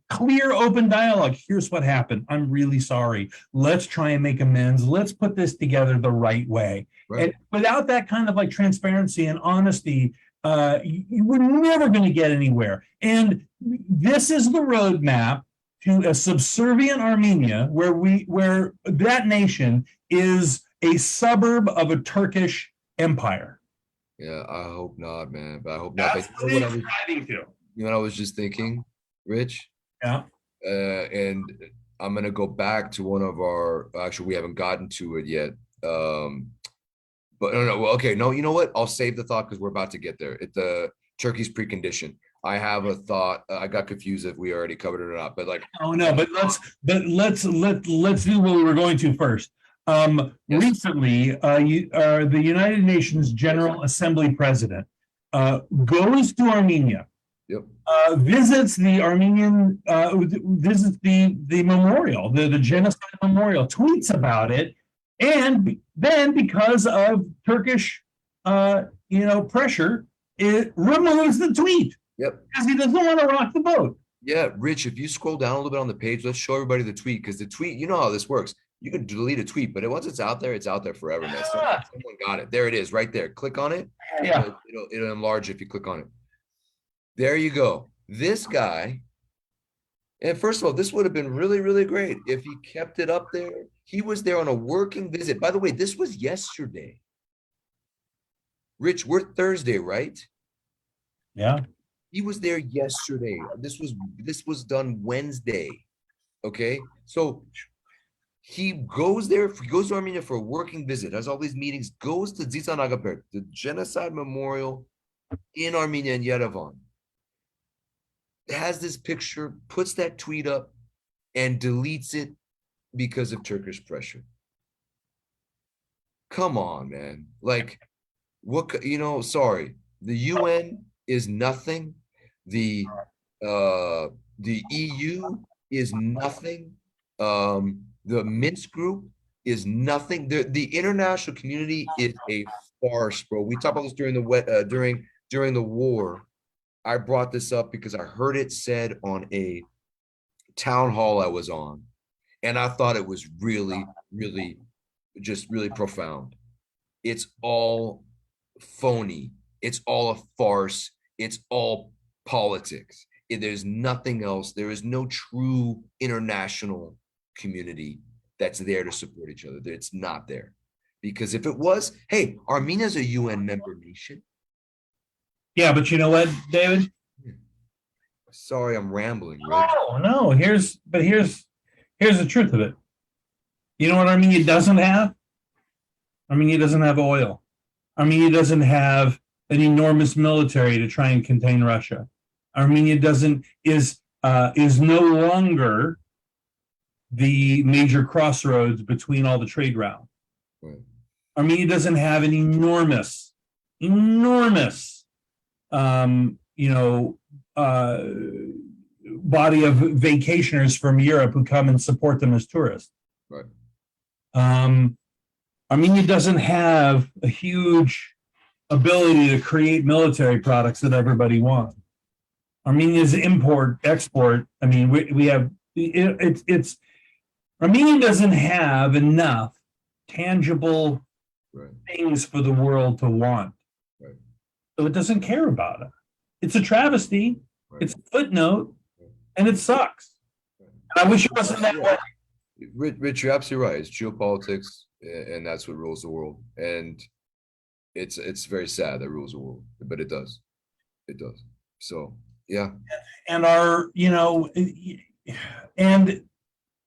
clear, open dialogue. Here's what happened. I'm really sorry. Let's try and make amends. Let's put this together the right way. Right. And without that kind of transparency and honesty, you were never going to get anywhere. And this is the roadmap to a subservient Armenia, where that nation is a suburb of a Turkish empire. Yeah, I hope not, man. But I hope not. What I was just thinking, Rich? Yeah. And I'm gonna go back to one of our. Actually, we haven't gotten to it yet. But no. Well, okay. No, you know what? I'll save the thought because we're about to get there. Turkey's precondition. I have a thought. I got confused if we already covered it or not. But let's do what we were going to first. Yes. Recently, the United Nations General Assembly President goes to Armenia. Yep. Visits the Armenian, visits the memorial, the genocide memorial, tweets about it, and then because of Turkish, pressure, it removes the tweet. Yep. Because he doesn't want to rock the boat. Yeah, Rich, if you scroll down a little bit on the page, let's show everybody the tweet, because the tweet, you know how this works. You can delete a tweet, but once it's out there forever, man. Someone got it. There it is, right there. Click on it. Yeah. It'll enlarge if you click on it. There you go. This guy, and first of all, this would have been really, really great if he kept it up there. He was there on a working visit. By the way, this was yesterday. Rich, we're Thursday, right? Yeah. He was there yesterday. This was done Wednesday. Okay. So He goes there, he goes to Armenia for a working visit, has all these meetings, goes to Zizan Agapert, the genocide memorial in Armenia and Yerevan, has this picture, puts that tweet up, and deletes it because of Turkish pressure. Come on, man. Like, what, sorry. The UN is nothing. The EU is nothing. The Minsk group is nothing. The international community is a farce, bro. We talked about this during the war. I brought this up because I heard it said on a town hall I was on, and I thought it was really, really, just really profound. It's all phony. It's all a farce. It's all politics. There's nothing else. There is no true international community that's there to support each other. It's not there. Because if it was, hey, Armenia's a UN member nation. Yeah, but you know what, David? Sorry, I'm rambling, Rich. No. Here's the truth of it. You know what Armenia doesn't have? Armenia doesn't have oil. Armenia doesn't have an enormous military to try and contain Russia. Armenia is no longer the major crossroads between all the trade routes. Right. Armenia doesn't have an enormous body of vacationers from Europe who come and support them as tourists. Right. Armenia doesn't have a huge ability to create military products that everybody wants. Armenia's export. I mean, we have it's Armenia doesn't have enough tangible things for the world to want. Right. So it doesn't care about it. It's a travesty. Right. It's a footnote, and it sucks. I wish it wasn't that way. Rich, you're absolutely right. It's geopolitics, and that's what rules the world. And it's very sad that rules the world, but it does. It does. So yeah. And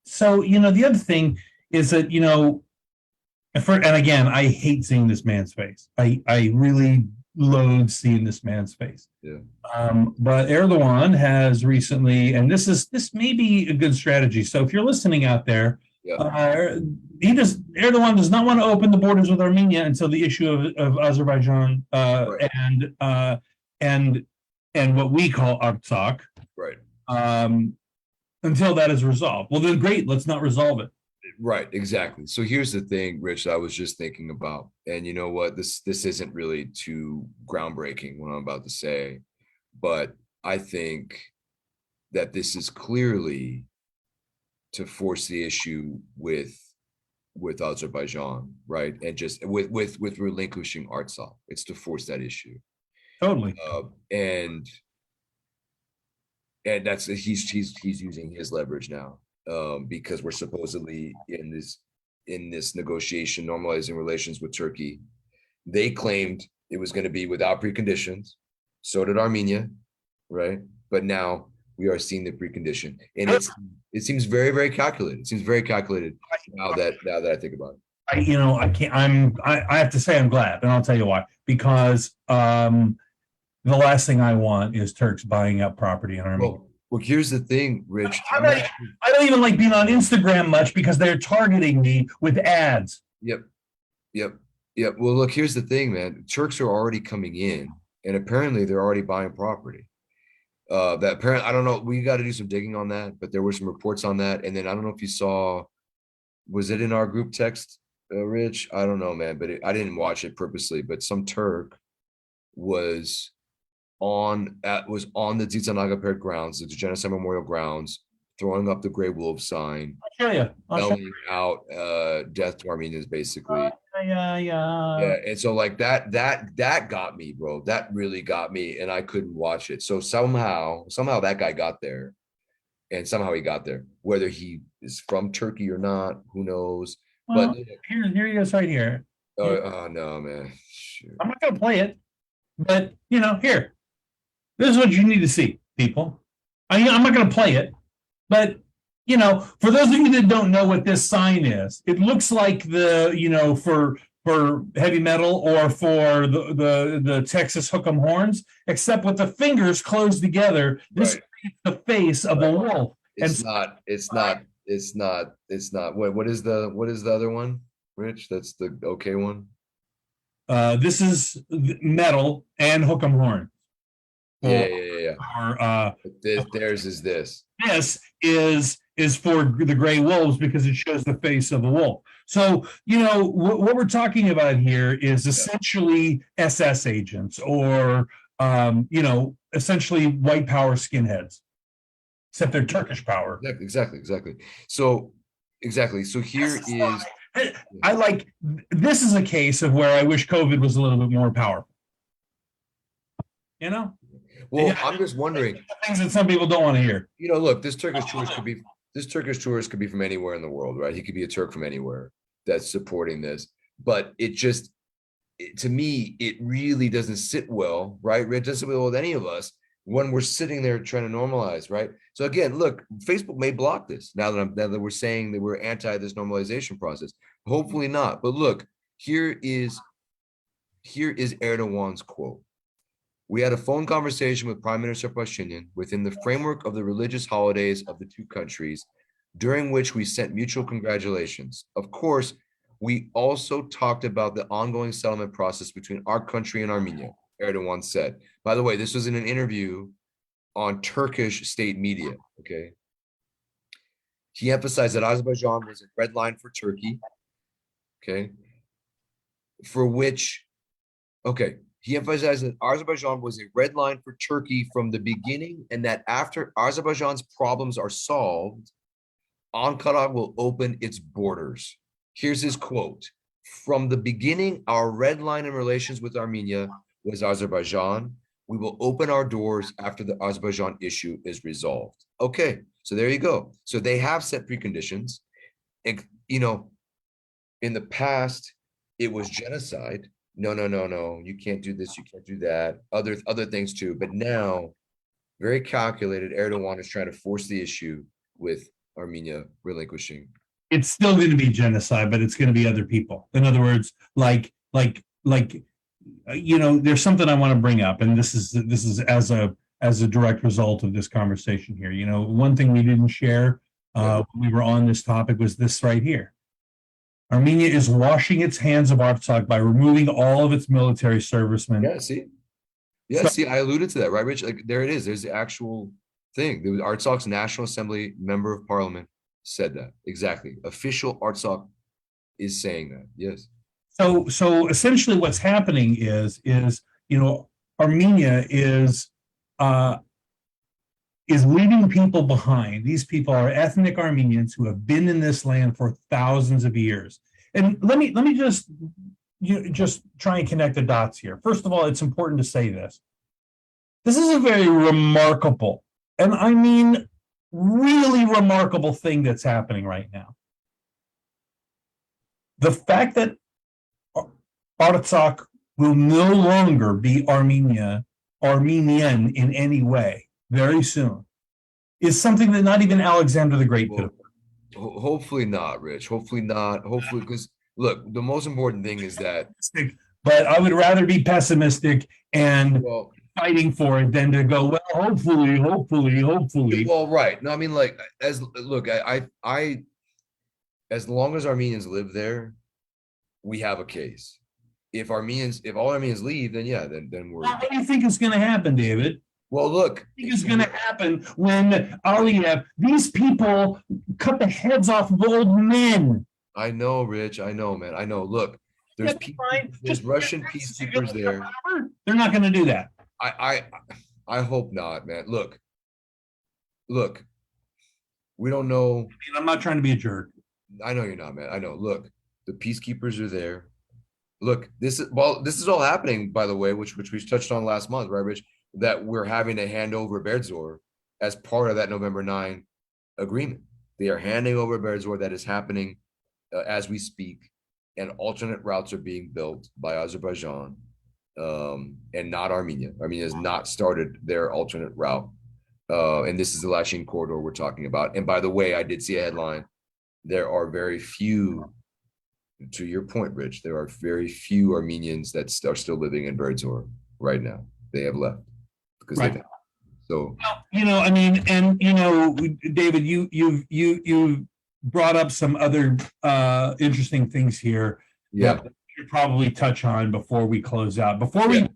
so the other thing is that and again, I hate seeing this man's face. I really loathe seeing this man's face. Yeah. But Erdogan has recently, and this may be a good strategy. So if you're listening out there, yeah. Erdogan does not want to open the borders with Armenia until the issue of Azerbaijan right. and what we call Artsakh. Right. Until that is resolved. Well, then great, let's not resolve it. Right, exactly. So here's the thing, Rich, I was just thinking about, and you know what, this isn't really too groundbreaking what I'm about to say, but I think that this is clearly to force the issue with Azerbaijan, right? And just with relinquishing Artsakh. It's to force that issue. Totally. And that's he's using his leverage now. Because we're supposedly in this negotiation normalizing relations with Turkey. They claimed it was going to be without preconditions. So did Armenia, right? But now we are seeing the precondition, and it seems very, very calculated. It seems very calculated now that I think about it. I have to say I'm glad, and I'll tell you why. Because the last thing I want is Turks buying up property in Armenia. Well, here's the thing, Rich. I don't even like being on Instagram much because they're targeting me with ads. Yep. Well, look, here's the thing, man. Turks are already coming in, and apparently they're already buying property. I don't know. We got to do some digging on that, but there were some reports on that. And then I don't know if you saw, was it in our group text, Rich? I don't know, man, but I didn't watch it purposely. But some Turk was on the Zizan Agapert grounds, the genocide memorial grounds, throwing up the Grey Wolf sign, yelling out death to Armenians, basically. Yeah. And so like that got me, bro. That really got me, and I couldn't watch it. So somehow that guy got there, and somehow he got there. Whether he is from Turkey or not, who knows? Well, but here he is right here. Oh no, man. Shoot. I'm not gonna play it, but here. This is what you need to see, people. I'm not going to play it, but For those of you that don't know what this sign is, it looks like for heavy metal or for the Texas Hook'em horns, except with the fingers closed together. This Right. is the face of a wolf. It's not, it's not, it's not, it's not. What is the other one, Rich? That's the okay one. This is metal and Hook'em horn. Yeah, yeah, yeah. Theirs is this. This is for the gray wolves because it shows the face of a wolf. So, what we're talking about here is essentially SS agents or, essentially white power skinheads, except they're Turkish power. Exactly. So, exactly. So here is. This is a case of where I wish COVID was a little bit more powerful. Well, I'm just wondering things that some people don't want to hear. Look, this Turkish tourist could be from anywhere in the world, right? He could be a Turk from anywhere that's supporting this. But to me, it really doesn't sit well, right? It doesn't sit well with any of us when we're sitting there trying to normalize, right? So again, look, Facebook may block this now that we're saying that we're anti this normalization process. Hopefully not. But look, here is Erdogan's quote. We had a phone conversation with Prime Minister Pashinyan within the framework of the religious holidays of the two countries, during which we sent mutual congratulations. Of course, we also talked about the ongoing settlement process between our country and Armenia, Erdogan said. By the way, this was in an interview on Turkish state media, okay? He emphasized that Azerbaijan was a red line for Turkey, okay? He emphasized that Azerbaijan was a red line for Turkey from the beginning, and that after Azerbaijan's problems are solved, Ankara will open its borders. Here's his quote. From the beginning, our red line in relations with Armenia was Azerbaijan. We will open our doors after the Azerbaijan issue is resolved. Okay, so there you go. So they have set preconditions. And, in the past, it was genocide. No, you can't do this, you can't do that, other things too. But now, very calculated, Erdogan is trying to force the issue with Armenia relinquishing. It's still going to be genocide, but it's going to be other people. In other words, there's something I want to bring up, and this is as a direct result of this conversation here. One thing we didn't share when we were on this topic was this right here. Armenia is washing its hands of Artsakh by removing all of its military servicemen. See, I alluded to that, right, Rich? Like, there it is. There's the actual thing. The Artsakh's National Assembly member of Parliament said that. Exactly. Official Artsakh is saying that. Yes. So essentially what's happening is Armenia is leaving people behind. These people are ethnic Armenians who have been in this land for thousands of years. And let me just try and connect the dots here. First of all, it's important to say this. This is a very remarkable, and I mean really remarkable thing that's happening right now. The fact that Artsakh will no longer be Armenian in any way very soon is something that not even Alexander the Great could have. Hopefully not, Rich. Hopefully not. Hopefully, because look, the most important thing is that. But I would rather be pessimistic and fighting for it than to go, well, hopefully. Well, right. No, I mean, like, as long as Armenians live there, we have a case. If all Armenians leave, then then we're. What do you think is going to happen, David? Well, look, what do you think is going to happen when Aliyev, these people cut the heads off of old men? I know, Rich. I know, man. I know. Look, there's Russian peacekeepers there. They're not going to do that. I hope not, man. Look, we don't know. I mean, I'm not trying to be a jerk. I know you're not, man. I know. Look, the peacekeepers are there. Look, this is all happening, by the way, which we touched on last month, right, Rich? That we're having to hand over Berdzor as part of that November 9 agreement. They are handing over Berdzor. That is happening as we speak, and alternate routes are being built by Azerbaijan and not Armenia. Armenia has not started their alternate route. And this is the Lachin corridor we're talking about. And by the way, I did see a headline. There are very few, to your point, Rich, there are very few Armenians that are still living in Berdzor right now. They have left because Right. So, I mean, and David, you've brought up some other interesting things here yeah, that we should probably touch on before we close out. Before we,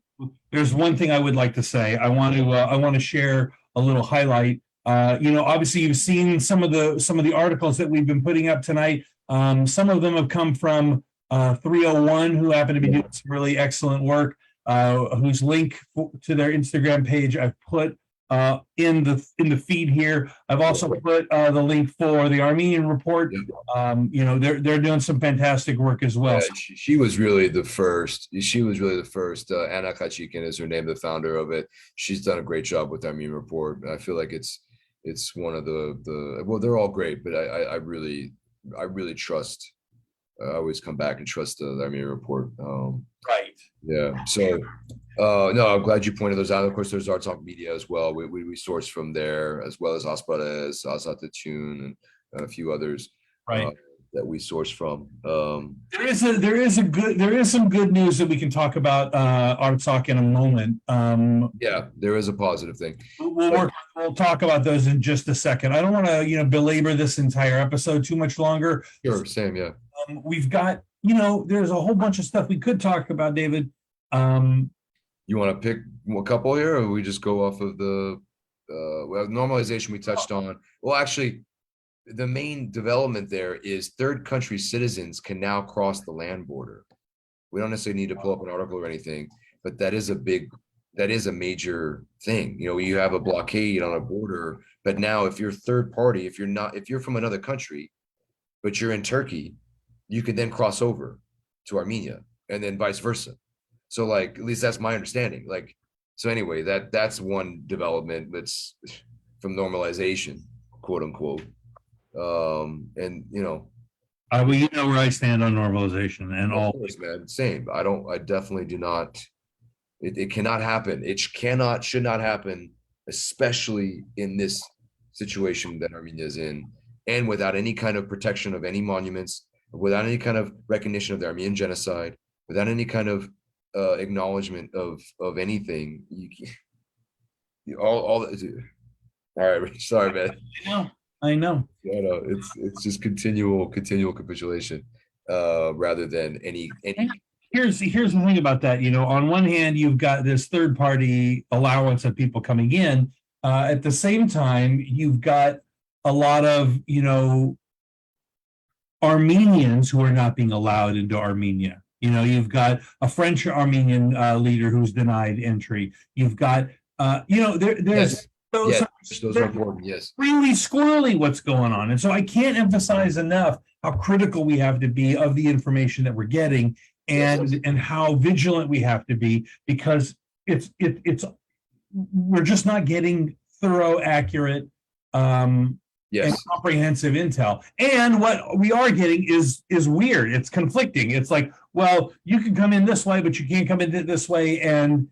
there's one thing I would like to say. I want to share a little highlight. Obviously, you've seen some of the articles that we've been putting up tonight. Some of them have come from 301, who happen to be doing some really excellent work. Whose link to their Instagram page I've put in the feed here. I've also put the link for the Armenian report. They're doing some fantastic work as well. Yeah, she was really the first. She was really the first. Anna Kachikin is her name, the founder of it. She's done a great job with the Armenian report. I feel like it's one of the well, they're all great, but I really trust. I always come back and trust the Armenian report. Right. Yeah. So, no, I'm glad you pointed those out. Of course, there's Artsakh Media as well. We source from there, as well as Aspares, Asatatune, and a few others. Right. That we source from. There is some good news that we can talk about Artsakh in a moment. Yeah, there is a positive thing. We'll talk about those in just a second. I don't want to belabor this entire episode too much longer. Sure, same, yeah. We've got there's a whole bunch of stuff we could talk about, David. You want to pick a couple here, or we just go off of the normalization we touched on? Well, actually, the main development there is third country citizens can now cross the land border. We don't necessarily need to pull up an article or anything, but that is a major thing. You have a blockade on a border, but now if you're third party, if you're from another country, but you're in Turkey, you can then cross over to Armenia, and then vice versa. So, like, at least that's my understanding. Like, so anyway, that's one development that's from normalization, quote unquote. And well, where I stand on normalization and all. Course, man, same. I definitely do not. It cannot happen. It should not happen, especially in this situation that Armenia is in, and without any kind of protection of any monuments, without any kind of recognition of the Armenian genocide, without any kind of acknowledgement of anything. All right, sorry, man. I know. Yeah, no, it's just continual capitulation, rather than any. Here's the thing about that. On one hand, you've got this third party allowance of people coming in. At the same time, you've got a lot of Armenians who are not being allowed into Armenia. You've got a French Armenian leader who's denied entry. You've got there's those are important. Yes, really squirrely what's going on, and so I can't emphasize enough how critical we have to be of the information that we're getting, and how vigilant we have to be, because it's we're just not getting thorough, accurate, and comprehensive intel. And what we are getting is weird. It's conflicting. It's like, well, you can come in this way, but you can't come in this way, and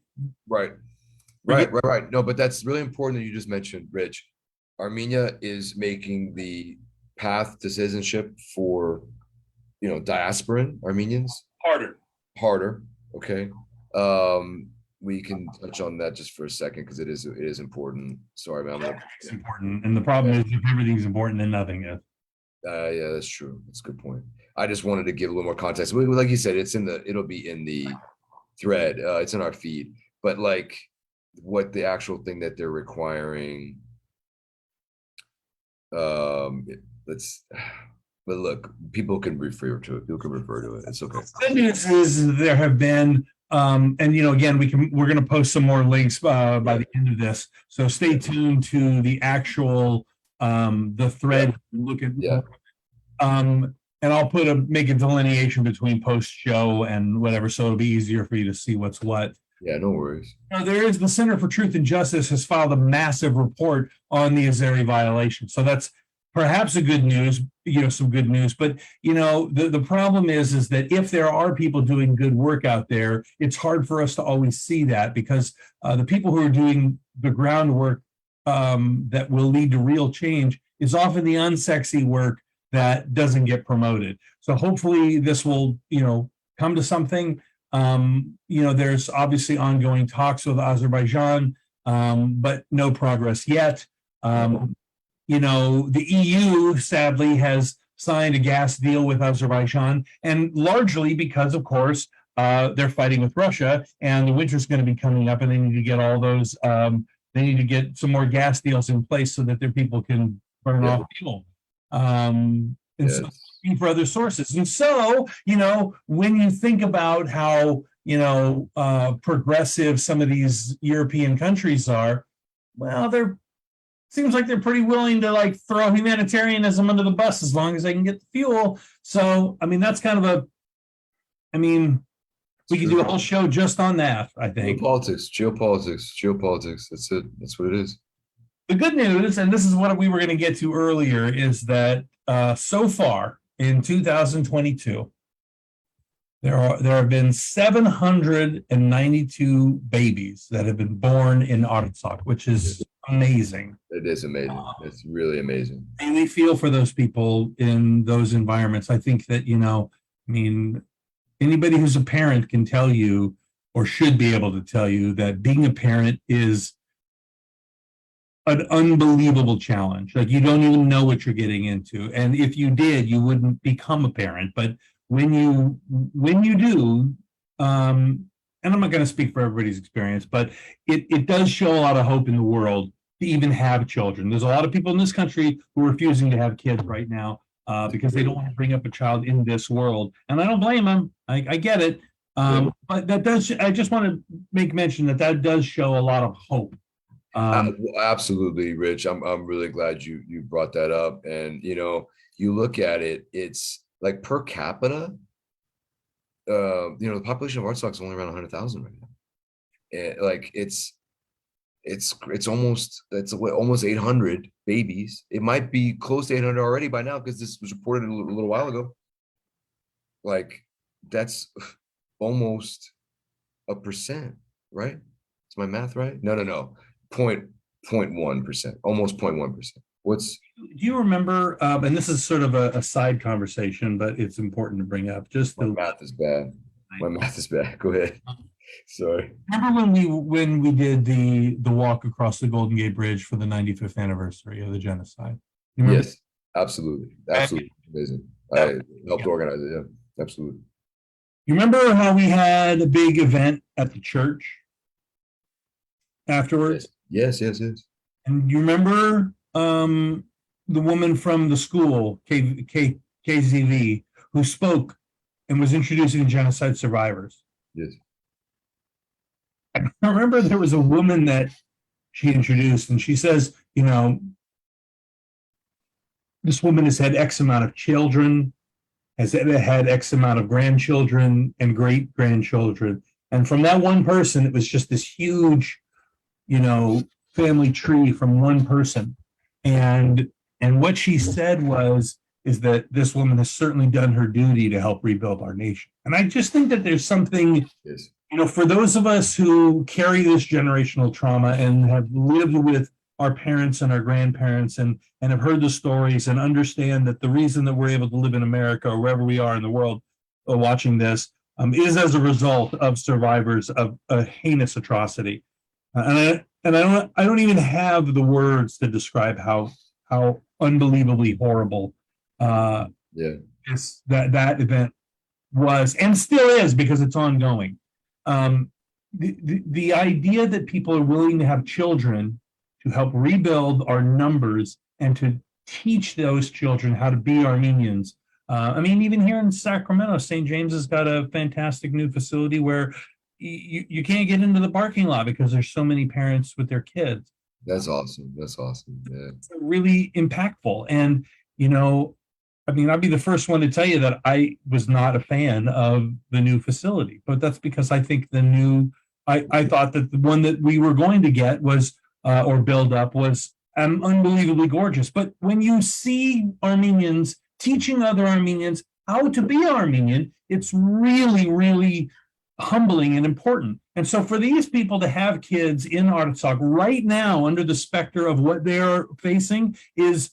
right. No, but that's really important that you just mentioned, Rich. Armenia is making the path to citizenship for, diasporan Armenians harder. Okay. We can touch on that just for a second, because it is important. Sorry, man. It's important, and the problem is, if everything's important, then nothing is. Yeah, that's true. That's a good point. I just wanted to give a little more context. Like you said, it'll be in the thread. It's in our feed, but like, what the actual thing that they're requiring. But look, people can refer to it. It's okay. The good news is there have been, and again, we're going to post some more links by the end of this. So stay tuned to the actual the thread. Look at and I'll make a delineation between post show and whatever, so it'll be easier for you to see what's what. Yeah, no worries. There is the Center for Truth and Justice has filed a massive report on the Azeri violation. So that's perhaps a good news, some good news. But, the problem is that if there are people doing good work out there, it's hard for us to always see that, because the people who are doing the groundwork that will lead to real change is often the unsexy work that doesn't get promoted. So hopefully this will, come to something. There's obviously ongoing talks with Azerbaijan, but no progress yet. The EU sadly has signed a gas deal with Azerbaijan, and largely because, of course, they're fighting with Russia, and the winter's going to be coming up, and they need to get all those. They need to get some more gas deals in place so that their people can burn off fuel. So for other sources. And so, when you think about how, progressive some of these European countries are, well, seems like they're pretty willing to throw humanitarianism under the bus as long as they can get the fuel. So, that's kind of we could do a whole show just on that, I think. Geopolitics. That's it. That's what it is. The good news, and this is what we were going to get to earlier, is that so far in 2022, there have been 792 babies that have been born in Artsakh, which is amazing. It is amazing. It's really amazing. And we feel for those people in those environments. I think that, anybody who's a parent can tell you, or should be able to tell you, that being a parent is an unbelievable challenge. You don't even know what you're getting into. And if you did, you wouldn't become a parent. But when you do, and I'm not going to speak for everybody's experience, but it does show a lot of hope in the world to even have children. There's a lot of people in this country who are refusing to have kids right now because they don't want to bring up a child in this world. And I don't blame them. I get it. But that does, I just want to make mention that does show a lot of hope. Absolutely, Rich. I'm really glad you brought that up. And you look at it, it's like per capita. The population of Artsakh is only around 100,000 right now. And it's almost 800 babies. It might be close to 800 already by now because this was reported a little while ago. That's almost 1%, right? Is my math right? No. 0.1%, almost 0.1%. Do you remember, and this is sort of a side conversation, but it's important to bring up. My math is bad. Go ahead. Sorry. Remember when we did the walk across the Golden Gate Bridge for the 95th anniversary of the genocide? Yes, absolutely. Amazing. I helped organize it. Yeah, absolutely. You remember how we had a big event at the church afterwards? Yes. And you remember the woman from the school, KZV, who spoke and was introducing genocide survivors? Yes. I remember there was a woman that she introduced, and she says, this woman has had X amount of children, has had X amount of grandchildren and great grandchildren. And from that one person, it was just this huge, family tree from one person. And what she said is that this woman has certainly done her duty to help rebuild our nation. And I just think that there's something, for those of us who carry this generational trauma and have lived with our parents and our grandparents and have heard the stories and understand that the reason that we're able to live in America or wherever we are in the world watching this is as a result of survivors of a heinous atrocity. And I don't even have the words to describe how unbelievably horrible that event was and still is, because it's ongoing. The idea that people are willing to have children to help rebuild our numbers and to teach those children how to be Armenians. Even here in Sacramento, St. James has got a fantastic new facility where you can't get into the parking lot because there's so many parents with their kids. That's awesome. Yeah. It's really impactful. And, I'll be the first one to tell you that I was not a fan of the new facility, but that's because I think I thought that the one that we were going to get was, or build up was unbelievably gorgeous. But when you see Armenians teaching other Armenians how to be Armenian, it's really, really humbling and important. And so for these people to have kids in Artsakh right now under the specter of what they are facing is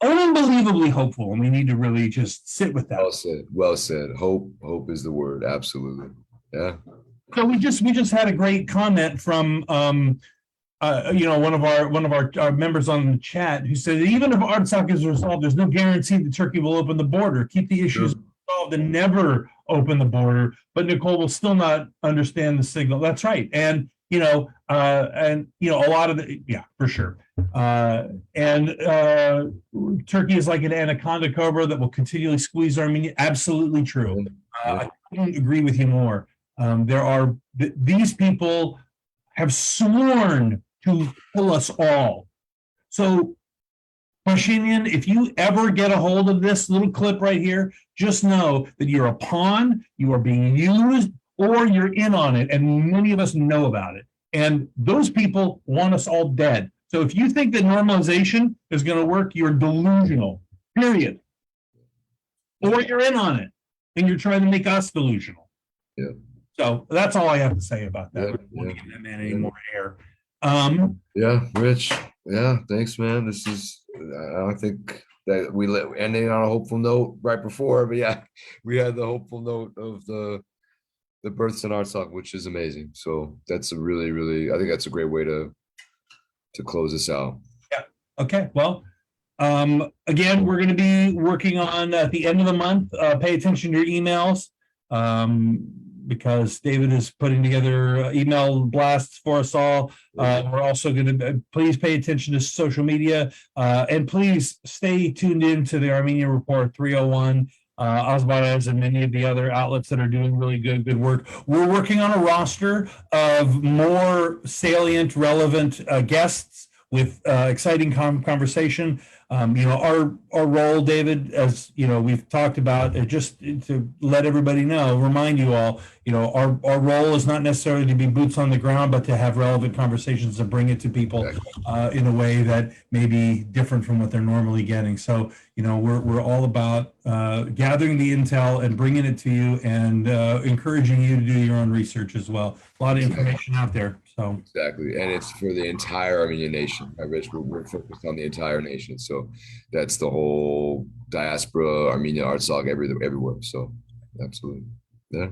unbelievably hopeful. And we need to really just sit with that. Well said. Well said. Hope is the word. Absolutely. Yeah. So we just had a great comment from one of our members on the chat who said even if Artsakh is resolved, there's no guarantee that Turkey will open the border. Keep the issues resolved and never open the border. But Nicole will still not understand the signal. That's right. And a lot of for sure. Turkey is like an anaconda cobra that will continually squeeze Armenia. Absolutely true. I couldn't agree with you more. These people have sworn to kill us all. So, Pashinyan, if you ever get a hold of this little clip right here, just know that you're a pawn, you are being used, or you're in on it, and many of us know about it. And those people want us all dead. So if you think that normalization is going to work, you're delusional, period. Or you're in on it, and you're trying to make us delusional. Yeah. So that's all I have to say about that. Yeah, I don't want to give that man any more air. Yeah, Rich. Yeah, thanks, man. This is, I think that we ending on a hopeful note right before, but yeah, we had the hopeful note of the births in Artsakh, which is amazing. So that's a really, really, I think that's a great way to close this out. Yeah. Okay. Well, again, we're going to be working on at the end of the month. Pay attention to your emails. Because David is putting together email blasts for us all. We're also going to please pay attention to social media and please stay tuned in to the Armenian Report 301, Osbarez, and many of the other outlets that are doing really good work. We're working on a roster of more salient, relevant guests with exciting conversation. Our role, David, as we've talked about, just to let everybody know, remind you all, our role is not necessarily to be boots on the ground, but to have relevant conversations and bring it to people in a way that may be different from what they're normally getting. So, we're all about gathering the intel and bringing it to you and encouraging you to do your own research as well. A lot of information out there. So exactly, and it's for the entire Armenian nation, right, Rich? We're focused on the entire nation, so that's the whole diaspora, Armenia, Artsakh, everywhere. So absolutely, yeah.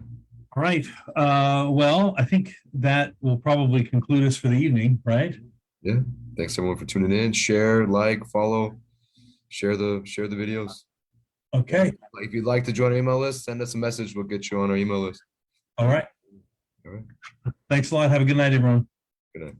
All right. Well, I think that will probably conclude us for the evening, right? Yeah. Thanks everyone for tuning in. Share, like, follow, share the videos. Okay. If you'd like to join our email list, send us a message. We'll get you on our email list. All right. All right. Thanks a lot. Have a good night, everyone. Good night.